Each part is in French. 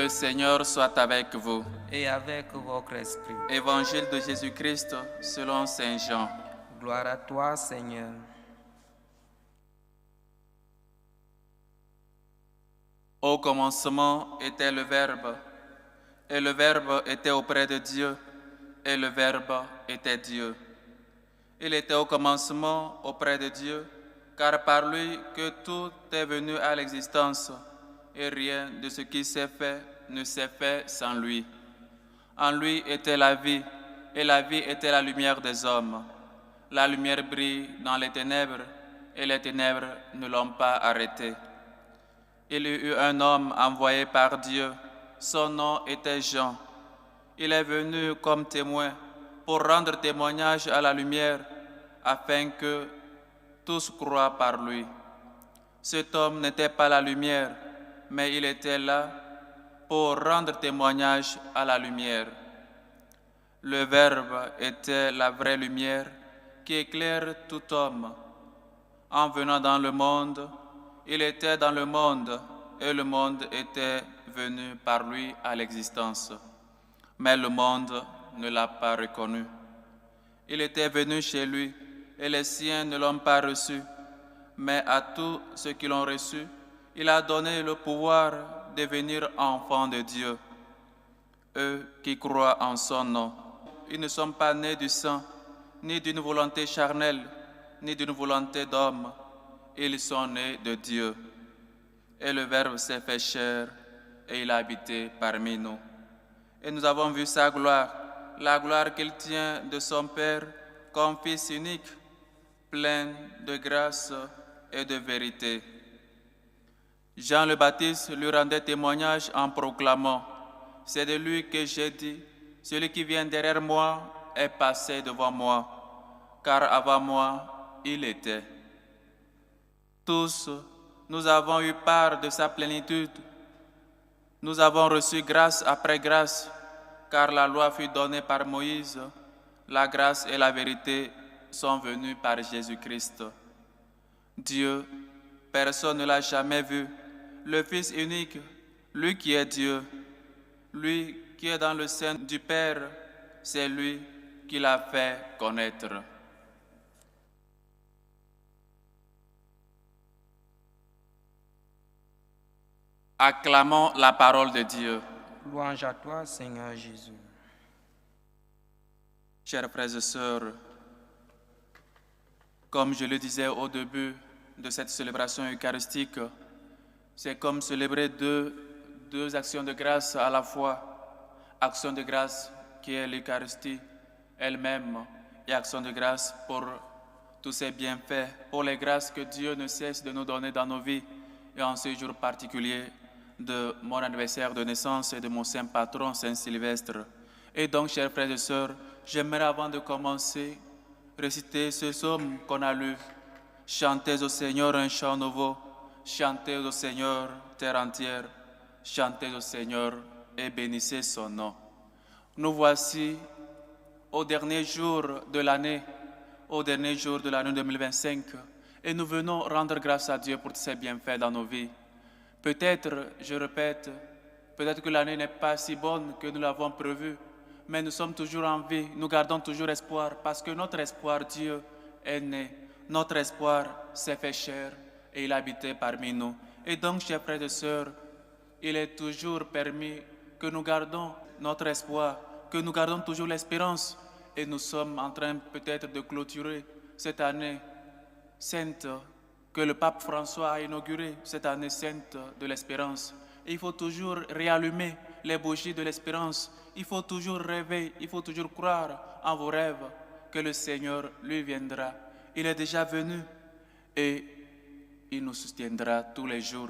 Le Seigneur soit avec vous. et avec votre esprit. Évangile de Jésus-Christ selon Saint Jean. Gloire à toi, Seigneur. Au commencement était le Verbe, et le Verbe était auprès de Dieu, et le Verbe était Dieu. Il était au commencement auprès de Dieu, car par lui que tout est venu à l'existence, et rien de ce qui s'est fait ne s'est fait sans lui. En lui était la vie, et la vie était la lumière des hommes. La lumière brille dans les ténèbres, et les ténèbres ne l'ont pas arrêtée. Il y eut un homme envoyé par Dieu, son nom était Jean. Il est venu comme témoin pour rendre témoignage à la lumière, afin que tous croient par lui. Cet homme n'était pas la lumière, mais il était là pour rendre témoignage à la lumière. Le Verbe était la vraie lumière qui éclaire tout homme. En venant dans le monde, il était dans le monde, et le monde était venu par lui à l'existence. Mais le monde ne l'a pas reconnu. Il était venu chez lui, et les siens ne l'ont pas reçu. Mais à tous ceux qui l'ont reçu, il a donné le pouvoir de devenir enfants de Dieu. Eux qui croient en son nom, ils ne sont pas nés du sang, ni d'une volonté charnelle, ni d'une volonté d'homme. Ils sont nés de Dieu. Et le Verbe s'est fait chair, et il a habité parmi nous. Et nous avons vu sa gloire, la gloire qu'il tient de son Père comme Fils unique, plein de grâce et de vérité. Jean le Baptiste lui rendait témoignage en proclamant: « C'est de lui que j'ai dit, celui qui vient derrière moi est passé devant moi, car avant moi, il était. » Tous, nous avons eu part de sa plénitude. Nous avons reçu grâce après grâce, car la loi fut donnée par Moïse. La grâce et la vérité sont venues par Jésus-Christ. Dieu, personne ne l'a jamais vu. Le Fils unique, lui qui est Dieu, lui qui est dans le sein du Père, c'est lui qui l'a fait connaître. Acclamons la parole de Dieu. Louange à toi, Seigneur Jésus. Chers frères et sœurs, comme je le disais au début de cette célébration eucharistique, c'est comme célébrer deux actions de grâce à la fois. Action de grâce qui est l'Eucharistie elle-même et action de grâce pour tous ces bienfaits, pour les grâces que Dieu ne cesse de nous donner dans nos vies et en ce jour particulier de mon anniversaire de naissance et de mon saint patron, Saint Sylvestre. Et donc, chers frères et sœurs, j'aimerais avant de commencer réciter ce psaume qu'on a lu. Chantez au Seigneur un chant nouveau, chantez au Seigneur terre entière, chantez au Seigneur et bénissez son nom. Nous voici au dernier jour de l'année, au dernier jour de l'année 2025, et nous venons rendre grâce à Dieu pour ses bienfaits dans nos vies. Peut-être, je répète, peut-être que l'année n'est pas si bonne que nous l'avons prévue, mais nous sommes toujours en vie, nous gardons toujours espoir, parce que notre espoir, Dieu, est né. Notre espoir s'est fait chair et il habitait parmi nous. Et donc, chers frères et sœurs, il est toujours permis que nous gardons notre espoir, que nous gardons toujours l'espérance. Et nous sommes en train peut-être de clôturer cette année sainte que le pape François a inaugurée, cette année sainte de l'espérance. Et il faut toujours réallumer les bougies de l'espérance. Il faut toujours rêver, il faut toujours croire en vos rêves que le Seigneur lui viendra. Il est déjà venu et il nous soutiendra tous les jours.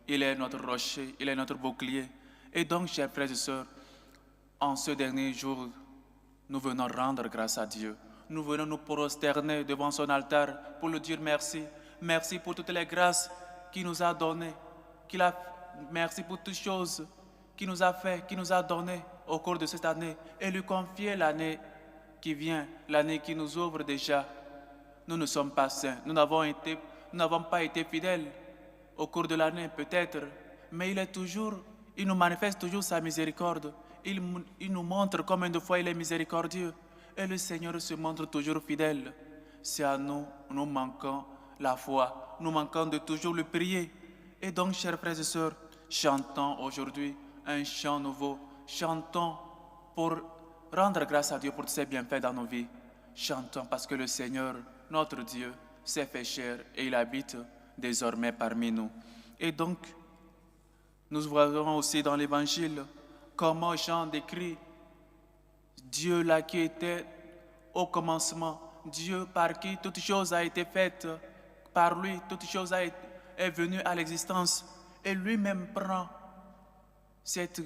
Il est notre rocher, il est notre bouclier. Et donc, chers frères et sœurs, en ce dernier jour, nous venons rendre grâce à Dieu. Nous venons nous prosterner devant son altar pour lui dire merci. Merci pour toutes les grâces qu'il nous a données. Merci pour toutes choses qu'il nous a fait, qu'il nous a données au cours de cette année. Et lui confier l'année qui vient, l'année qui nous ouvre déjà. Nous ne sommes pas saints. Nous n'avons pas été fidèles au cours de l'année, peut-être. Mais il est toujours Il nous manifeste toujours sa miséricorde. Il nous montre combien de fois il est miséricordieux. Et le Seigneur se montre toujours fidèle. C'est à nous, nous manquons la foi. Nous manquons de toujours le prier. Et donc, chers frères et sœurs, chantons aujourd'hui un chant nouveau. Chantons pour rendre grâce à Dieu pour ses bienfaits dans nos vies. Chantons parce que le Seigneur, notre Dieu, s'est fait chair et il habite désormais parmi nous. Et donc, nous voyons aussi dans l'Évangile comment Jean décrit Dieu là qui était au commencement, Dieu par qui toute chose a été faite, par lui toute chose est venue à l'existence. Et lui-même prend cette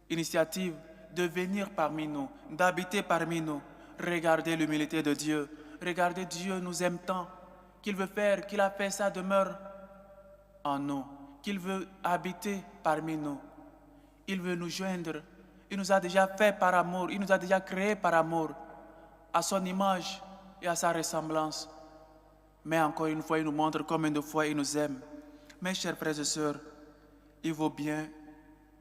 initiative de venir parmi nous, d'habiter parmi nous. Regardez l'humilité de Dieu. Regardez Dieu nous aime tant qu'il veut faire, qu'il a fait sa demeure en nous, qu'il veut habiter parmi nous. Il veut nous joindre. Il nous a déjà fait par amour. Il nous a déjà créés par amour, à son image et à sa ressemblance. Mais encore une fois, il nous montre combien de fois il nous aime. Mes chers frères et sœurs, il vaut bien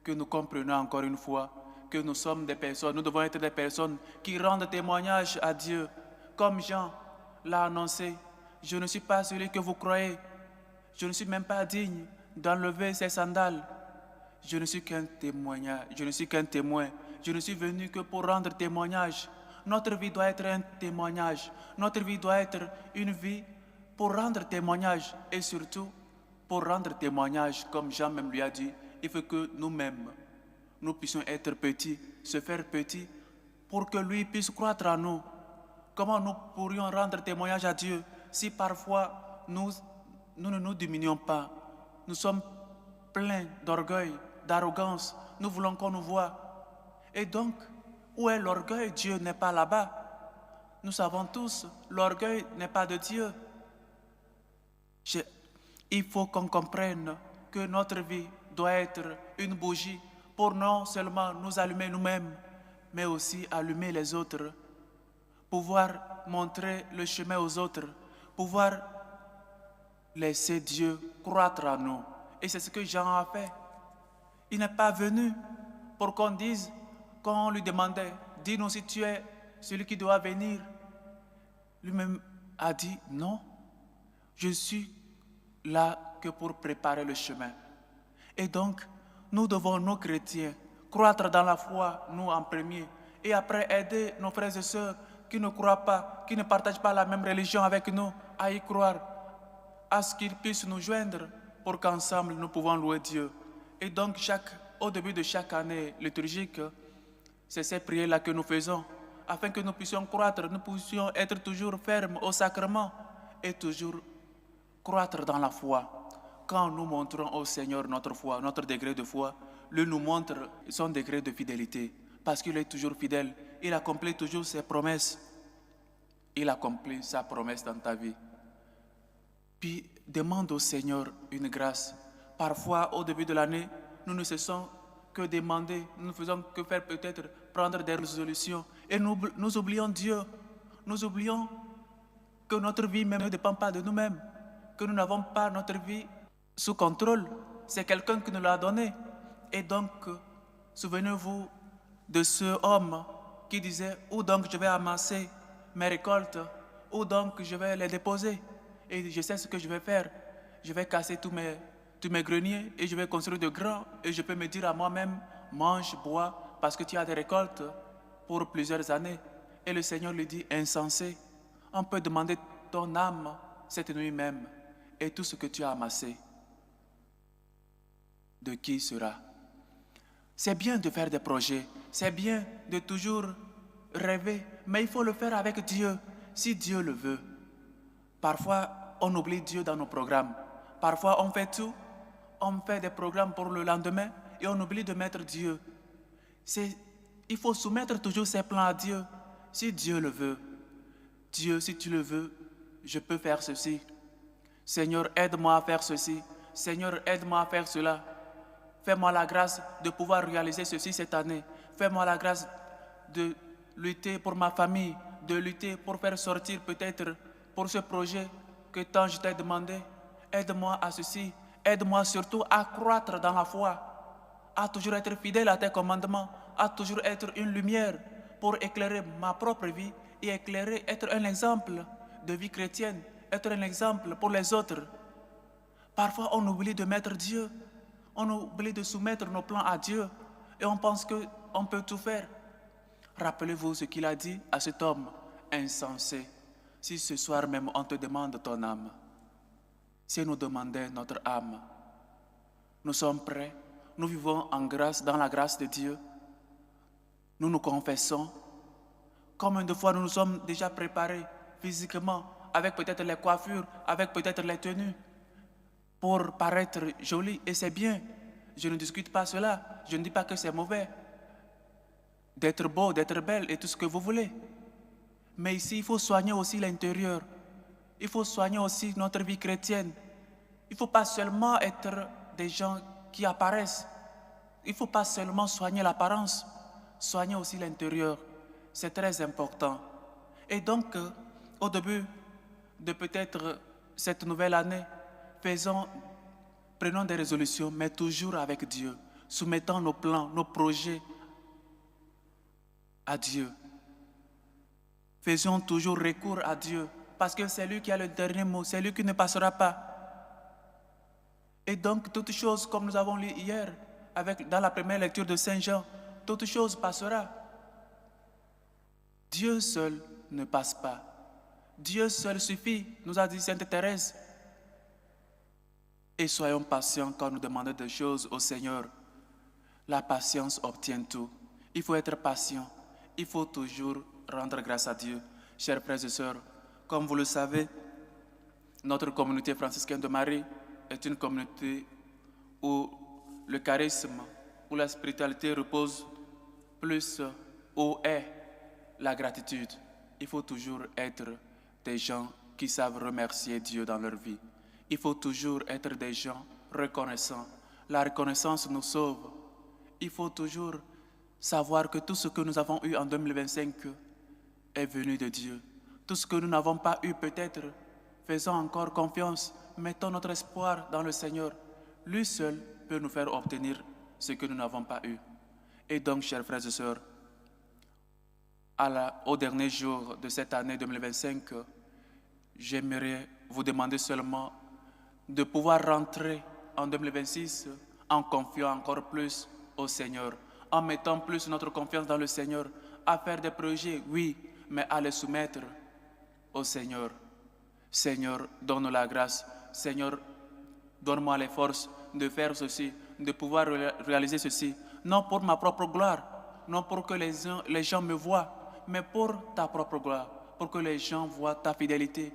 que nous comprenions encore une fois que nous sommes des personnes, nous devons être des personnes qui rendent témoignage à Dieu. Comme Jean l'a annoncé, je ne suis pas celui que vous croyez. Je ne suis même pas digne d'enlever ses sandales. Je ne suis qu'un témoignage, je ne suis qu'un témoin. Je ne suis venu que pour rendre témoignage. Notre vie doit être un témoignage. Notre vie doit être une vie pour rendre témoignage. Et surtout, pour rendre témoignage, comme Jean même lui a dit, il faut que nous-mêmes, nous puissions être petits, se faire petits, pour que lui puisse croître en nous. Comment nous pourrions rendre témoignage à Dieu si parfois nous ne nous diminuons pas? Nous sommes pleins d'orgueil, d'arrogance. Nous voulons qu'on nous voie. Et donc, où est l'orgueil? Dieu n'est pas là-bas. Nous savons tous, l'orgueil n'est pas de Dieu. Il faut qu'on comprenne que notre vie doit être une bougie pour non seulement nous allumer nous-mêmes, mais aussi allumer les autres, pouvoir montrer le chemin aux autres, pouvoir laisser Dieu croître en nous. Et c'est ce que Jean a fait. Il n'est pas venu pour qu'on dise, quand on lui demandait, dis-nous si tu es celui qui doit venir. Lui-même a dit, non, je suis là que pour préparer le chemin. Et donc, nous devons, nous chrétiens, croître dans la foi, nous en premier, et après aider nos frères et sœurs qui ne croient pas, qui ne partagent pas la même religion avec nous, à y croire, à ce qu'ils puissent nous joindre pour qu'ensemble nous pouvons louer Dieu. Et donc, au début de chaque année liturgique, c'est ces prières-là que nous faisons, afin que nous puissions croître, nous puissions être toujours fermes au sacrement et toujours croître dans la foi. Quand nous montrons au Seigneur notre foi, notre degré de foi, lui nous montre son degré de fidélité, parce qu'il est toujours fidèle. Il accomplit toujours ses promesses. Il accomplit sa promesse dans ta vie. Puis demande au Seigneur une grâce. Parfois, au début de l'année, nous ne cessons que demander, nous ne faisons que faire peut-être prendre des résolutions. Et nous oublions Dieu. Nous oublions que notre vie même ne dépend pas de nous-mêmes, que nous n'avons pas notre vie sous contrôle. C'est quelqu'un qui nous l'a donné. Et donc, souvenez-vous de ce homme qui disait, où donc je vais amasser mes récoltes, où donc je vais les déposer. Et je sais ce que je vais faire. Je vais casser tous mes greniers et je vais construire de grands. Et je peux me dire à moi-même, mange, bois, parce que tu as des récoltes pour plusieurs années. Et le Seigneur lui dit, insensé, on peut demander ton âme cette nuit même. Et tout ce que tu as amassé, de qui sera? C'est bien de faire des projets, c'est bien de toujours rêver, mais il faut le faire avec Dieu, si Dieu le veut. Parfois, on oublie Dieu dans nos programmes. Parfois, on fait tout, on fait des programmes pour le lendemain et on oublie de mettre Dieu. Il faut soumettre toujours ses plans à Dieu, si Dieu le veut. Dieu, si tu le veux, je peux faire ceci. Seigneur, aide-moi à faire ceci. Seigneur, aide-moi à faire cela. Fais-moi la grâce de pouvoir réaliser ceci cette année. Fais-moi la grâce de lutter pour ma famille, de lutter pour faire sortir peut-être pour ce projet que tant je t'ai demandé. Aide-moi à ceci. Aide-moi surtout à croître dans la foi, à toujours être fidèle à tes commandements, à toujours être une lumière pour éclairer ma propre vie et éclairer, être un exemple de vie chrétienne, être un exemple pour les autres. Parfois, on oublie de mettre Dieu, on oublie de soumettre nos plans à Dieu et on pense qu'on peut tout faire. Rappelez-vous ce qu'il a dit à cet homme insensé. Si ce soir même on te demande ton âme, si nous demandait notre âme, nous sommes prêts, nous vivons en grâce, dans la grâce de Dieu. Nous nous confessons. Combien de fois nous nous sommes déjà préparés physiquement, avec peut-être les coiffures, avec peut-être les tenues, pour paraître jolis, et c'est bien. Je ne discute pas cela, je ne dis pas que c'est mauvais. D'être beau, d'être belle et tout ce que vous voulez. Mais ici, il faut soigner aussi l'intérieur. Il faut soigner aussi notre vie chrétienne. Il ne faut pas seulement être des gens qui apparaissent. Il ne faut pas seulement soigner l'apparence, soigner aussi l'intérieur. C'est très important. Et donc, au début de peut-être cette nouvelle année, prenons des résolutions, mais toujours avec Dieu, soumettant nos plans, nos projets à Dieu. Faisons toujours recours à Dieu, parce que c'est lui qui a le dernier mot, c'est lui qui ne passera pas. Et donc, toutes choses, comme nous avons lu hier, dans la première lecture de Saint Jean, toutes choses passera. Dieu seul ne passe pas. Dieu seul suffit, nous a dit Sainte Thérèse. Et soyons patients quand nous demandons des choses au Seigneur. La patience obtient tout. Il faut être patient. Il faut toujours rendre grâce à Dieu. Chers frères et sœurs, comme vous le savez, notre communauté franciscaine de Marie est une communauté où le charisme, où la spiritualité repose plus, où est la gratitude. Il faut toujours être des gens qui savent remercier Dieu dans leur vie. Il faut toujours être des gens reconnaissants. La reconnaissance nous sauve. Il faut toujours savoir que tout ce que nous avons eu en 2025 est venu de Dieu. Tout ce que nous n'avons pas eu peut-être, faisons encore confiance, mettons notre espoir dans le Seigneur. Lui seul peut nous faire obtenir ce que nous n'avons pas eu. Et donc, chers frères et sœurs, au dernier jour de cette année 2025, j'aimerais vous demander seulement de pouvoir rentrer en 2026 en confiant encore plus au Seigneur, en mettant plus notre confiance dans le Seigneur, à faire des projets, oui, mais à les soumettre au Seigneur. Seigneur, donne-nous la grâce. Seigneur, donne-moi les forces de faire ceci, de pouvoir réaliser ceci, non pour ma propre gloire, non pour que les gens me voient, mais pour ta propre gloire, pour que les gens voient ta fidélité,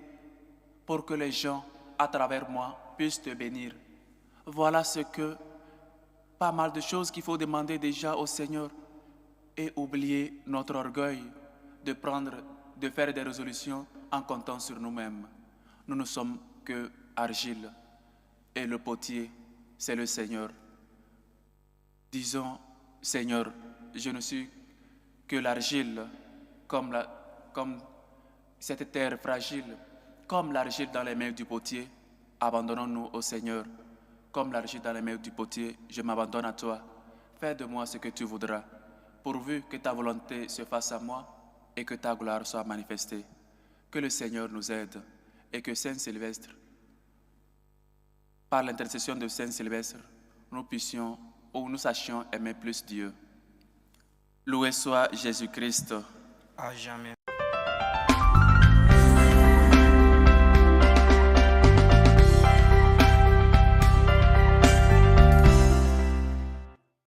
pour que les gens, à travers moi, puissent te bénir. Voilà pas mal de choses qu'il faut demander déjà au Seigneur et oublier notre orgueil de faire des résolutions en comptant sur nous-mêmes. Nous ne sommes que argile et le potier, c'est le Seigneur. Disons, Seigneur, je ne suis que l'argile, comme cette terre fragile, comme l'argile dans les mains du potier, abandonnons-nous au Seigneur. Comme l'argile dans les mains du potier, je m'abandonne à toi. Fais de moi ce que tu voudras, pourvu que ta volonté se fasse à moi et que ta gloire soit manifestée. Que le Seigneur nous aide et que Saint Sylvestre, par l'intercession de Saint Sylvestre, nous sachions aimer plus Dieu. Loué soit Jésus-Christ. À jamais.